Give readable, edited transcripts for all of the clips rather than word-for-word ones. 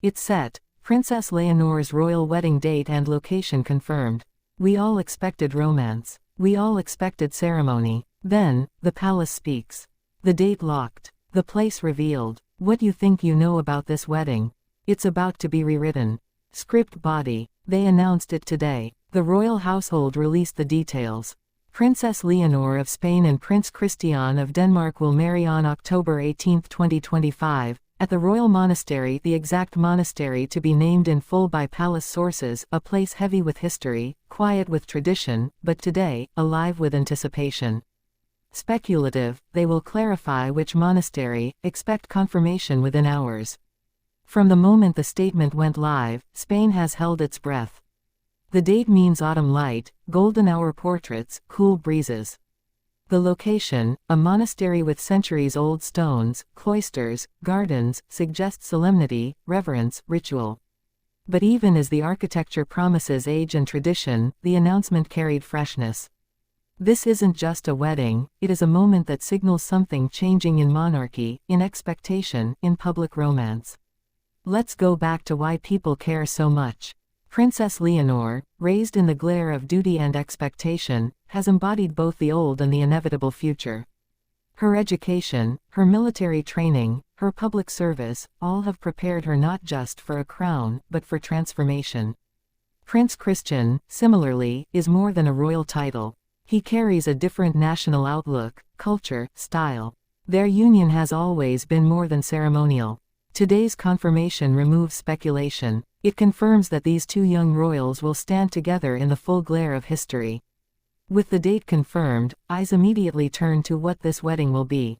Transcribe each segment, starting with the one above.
It's set. Princess Leonor's royal wedding date and location confirmed. We all expected romance. We all expected ceremony. Then, the palace speaks. The date locked. The place revealed. What you think you know about this wedding? It's about to be rewritten. Script body. They announced it today. The royal household released the details. Princess Leonor of Spain and Prince Christian of Denmark will marry on October 18, 2025, at the royal monastery, the exact monastery to be named in full by palace sources, a place heavy with history, quiet with tradition, but today, alive with anticipation. Speculative, they will clarify which monastery, expect confirmation within hours. From the moment the statement went live, Spain has held its breath. The date means autumn light, golden hour portraits, cool breezes. The location, a monastery with centuries-old stones, cloisters, gardens, suggests solemnity, reverence, ritual. But even as the architecture promises age and tradition, the announcement carried freshness. This isn't just a wedding, it is a moment that signals something changing in monarchy, in expectation, in public romance. Let's go back to why people care so much. Princess Leonor, raised in the glare of duty and expectation, has embodied both the old and the inevitable future. Her education, her military training, her public service, all have prepared her not just for a crown, but for transformation. Prince Christian, similarly, is more than a royal title. He carries a different national outlook, culture, style. Their union has always been more than ceremonial. Today's confirmation removes speculation. It confirms that these two young royals will stand together in the full glare of history. With the date confirmed, eyes immediately turn to what this wedding will be.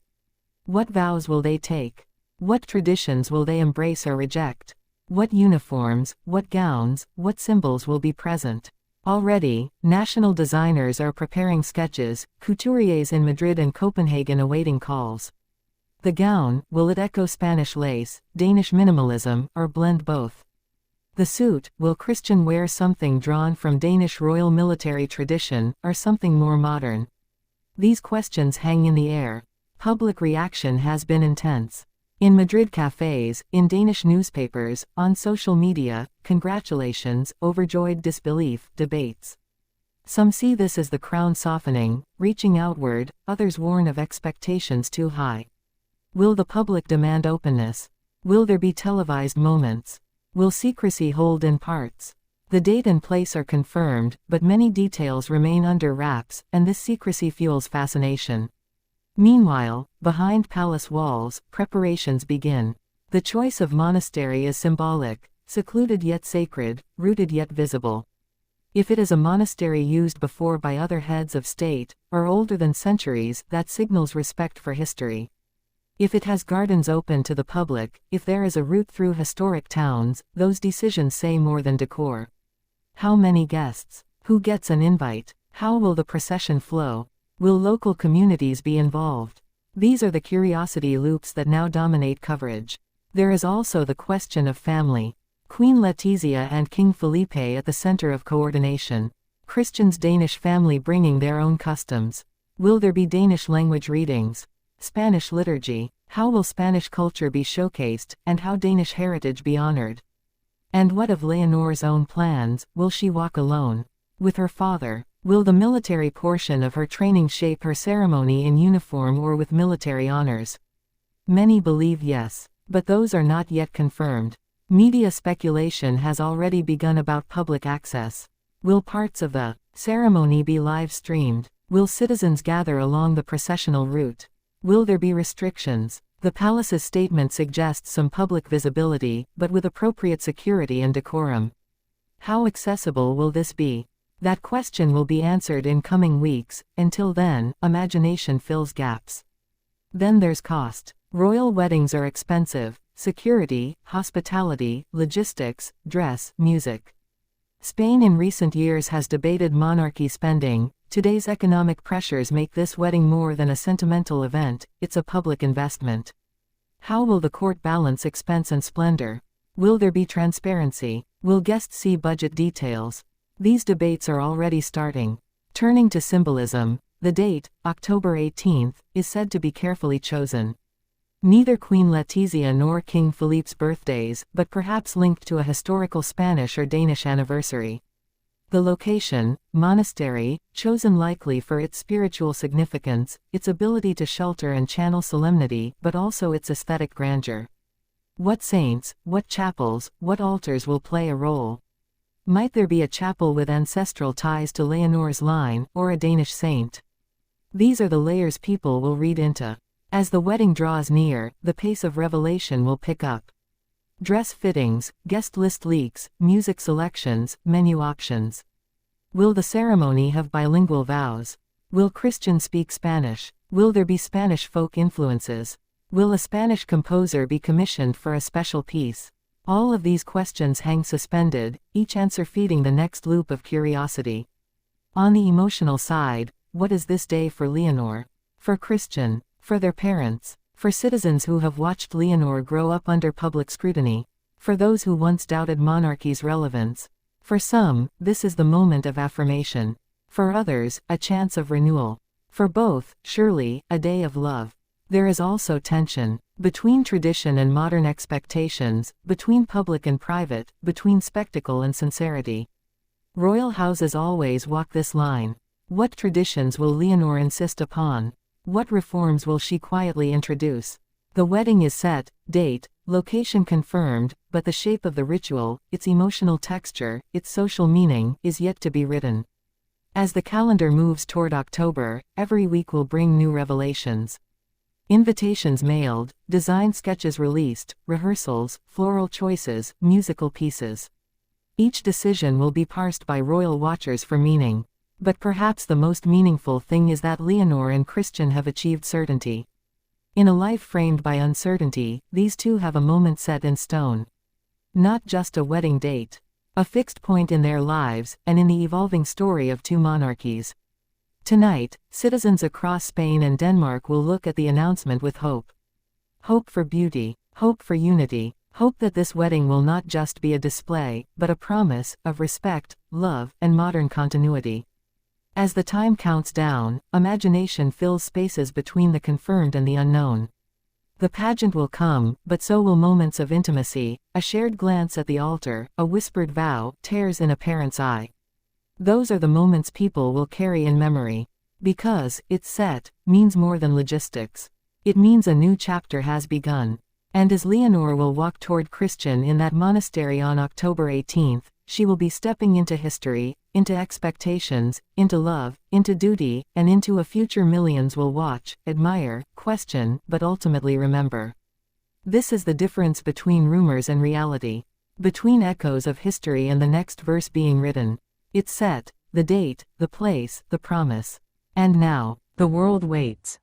What vows will they take? What traditions will they embrace or reject? What uniforms, what gowns, what symbols will be present? Already, national designers are preparing sketches, couturiers in Madrid and Copenhagen awaiting calls. The gown, will it echo Spanish lace, Danish minimalism, or blend both? The suit, will Christian wear something drawn from Danish royal military tradition, or something more modern? These questions hang in the air. Public reaction has been intense. In Madrid cafes, in Danish newspapers, on social media, congratulations, overjoyed disbelief, debates. Some see this as the crown softening, reaching outward, others warn of expectations too high. Will the public demand openness? Will there be televised moments? Will secrecy hold in parts? The date and place are confirmed, but many details remain under wraps, and this secrecy fuels fascination. Meanwhile, behind palace walls, preparations begin. The choice of monastery is symbolic, secluded yet sacred, rooted yet visible. If it is a monastery used before by other heads of state, or older than centuries, that signals respect for history. If it has gardens open to the public, if there is a route through historic towns, those decisions say more than decor. How many guests? Who gets an invite? How will the procession flow? Will local communities be involved? These are the curiosity loops that now dominate coverage. There is also the question of family. Queen Letizia and King Felipe at the center of coordination. Christian's Danish family bringing their own customs. Will there be Danish language readings? Spanish liturgy. How will Spanish culture be showcased, and how Danish heritage be honored? And what of Leonor's own plans? Will she walk alone? With her father? Will the military portion of her training shape her ceremony in uniform or with military honors? Many believe yes, but those are not yet confirmed. Media speculation has already begun about public access. Will parts of the ceremony be live-streamed? Will citizens gather along the processional route? Will there be restrictions? The palace's statement suggests some public visibility, but with appropriate security and decorum. How accessible will this be? That question will be answered in coming weeks. Until then, imagination fills gaps. Then there's cost. Royal weddings are expensive. Security, hospitality, logistics, dress, music. Spain in recent years has debated monarchy spending. Today's economic pressures make this wedding more than a sentimental event, it's a public investment. How will the court balance expense and splendor? Will there be transparency? Will guests see budget details? These debates are already starting. Turning to symbolism, the date, October 18th, is said to be carefully chosen. Neither Queen Letizia nor King Philippe's birthdays, but perhaps linked to a historical Spanish or Danish anniversary. The location, monastery, chosen likely for its spiritual significance, its ability to shelter and channel solemnity, but also its aesthetic grandeur. What saints, what chapels, what altars will play a role? Might there be a chapel with ancestral ties to Leonor's line, or a Danish saint? These are the layers people will read into. As the wedding draws near, the pace of revelation will pick up. Dress fittings, guest list leaks, music selections, menu options. Will the ceremony have bilingual vows? Will Christians speak Spanish? Will there be Spanish folk influences? Will a Spanish composer be commissioned for a special piece? All of these questions hang suspended, each answer feeding the next loop of curiosity. On the emotional side, what is this day for Leonor? For Christian? For their parents? For citizens who have watched Leonor grow up under public scrutiny? For those who once doubted monarchy's relevance? For some, this is the moment of affirmation. For others, a chance of renewal. For both, surely, a day of love. There is also tension. Between tradition and modern expectations, between public and private, between spectacle and sincerity. Royal houses always walk this line. What traditions will Leonor insist upon? What reforms will she quietly introduce? The wedding is set, date, location confirmed, but the shape of the ritual, its emotional texture, its social meaning, is yet to be written. As the calendar moves toward October, every week will bring new revelations. Invitations mailed, design sketches released, rehearsals, floral choices, musical pieces. Each decision will be parsed by royal watchers for meaning. But perhaps the most meaningful thing is that Leonor and Christian have achieved certainty. In a life framed by uncertainty, these two have a moment set in stone. Not just a wedding date. A fixed point in their lives, and in the evolving story of two monarchies. Tonight, citizens across Spain and Denmark will look at the announcement with hope. Hope for beauty, hope for unity, hope that this wedding will not just be a display, but a promise of respect, love, and modern continuity. As the time counts down, imagination fills spaces between the confirmed and the unknown. The pageant will come, but so will moments of intimacy, a shared glance at the altar, a whispered vow, tears in a parent's eye. Those are the moments people will carry in memory. Because, it's set, means more than logistics. It means a new chapter has begun. And as Leonor will walk toward Christian in that monastery on October 18th, she will be stepping into history, into expectations, into love, into duty, and into a future millions will watch, admire, question, but ultimately remember. This is the difference between rumors and reality. Between echoes of history and the next verse being written. It's set, the date, the place, the promise. And now, the world waits.